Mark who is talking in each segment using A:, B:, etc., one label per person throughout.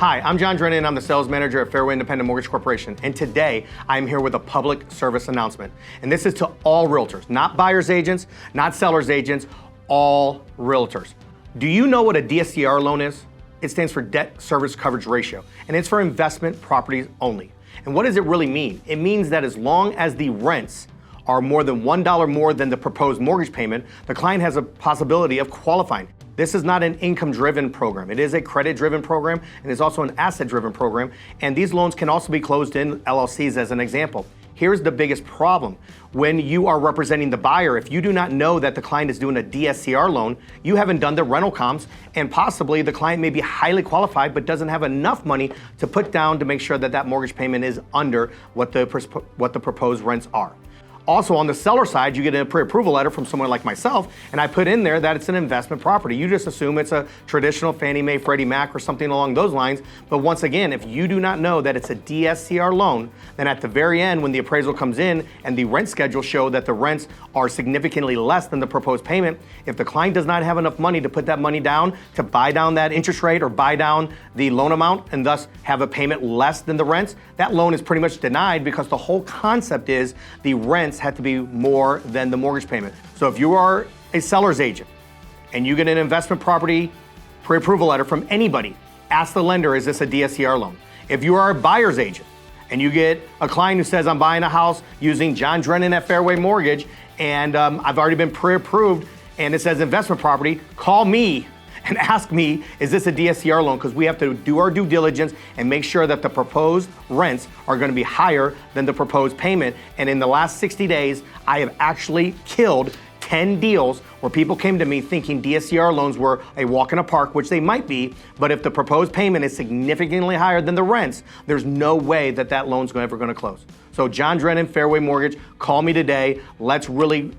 A: Hi, I'm John Drennen. I'm the sales manager at Fairway Independent Mortgage Corporation. And today I'm here with a public service announcement. And this is to all realtors, not buyer's agents, not seller's agents, all realtors. Do you know what a DSCR loan is? It stands for debt service coverage ratio, and it's for investment properties only. And what does it really mean? It means that as long as the rents are more than $1 more than the proposed mortgage payment, the client has a possibility of qualifying. This is not an income-driven program. It is a credit-driven program, and it's also an asset-driven program. And these loans can also be closed in LLCs as an example. Here's the biggest problem. When you are representing the buyer, if you do not know that the client is doing a DSCR loan, you haven't done the rental comps, and possibly the client may be highly qualified but doesn't have enough money to put down to make sure that that mortgage payment is under what the proposed rents are. Also, on the seller side, you get a pre-approval letter from someone like myself, and I put in there that it's an investment property. You just assume it's a traditional Fannie Mae, Freddie Mac, or something along those lines. But once again, if you do not know that it's a DSCR loan, then at the very end, when the appraisal comes in and the rent schedule show that the rents are significantly less than the proposed payment, if the client does not have enough money to put that money down to buy down that interest rate or buy down the loan amount and thus have a payment less than the rents, that loan is pretty much denied, because the whole concept is the rents had to be more than the mortgage payment. So if you are a seller's agent and you get an investment property pre-approval letter from anybody, ask the lender, is this a DSCR loan? If you are a buyer's agent and you get a client who says, I'm buying a house using John Drennen at Fairway Mortgage, and I've already been pre-approved and it says investment property, call me and ask me, is this a DSCR loan? Because we have to do our due diligence and make sure that the proposed rents are going to be higher than the proposed payment. And in the last 60 days, I have actually killed 10 deals where people came to me thinking DSCR loans were a walk in a park, which they might be, but if the proposed payment is significantly higher than the rents, there's no way that that loan's ever going to close. So John Drennen, Fairway Mortgage, call me today. Let's really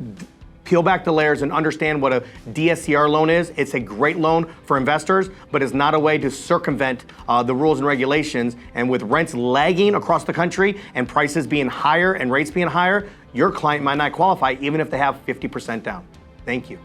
A: peel back the layers and understand what a DSCR loan is. It's a great loan for investors, but it's not a way to circumvent the rules and regulations. And with rents lagging across the country and prices being higher and rates being higher, your client might not qualify even if they have 50% down. Thank you.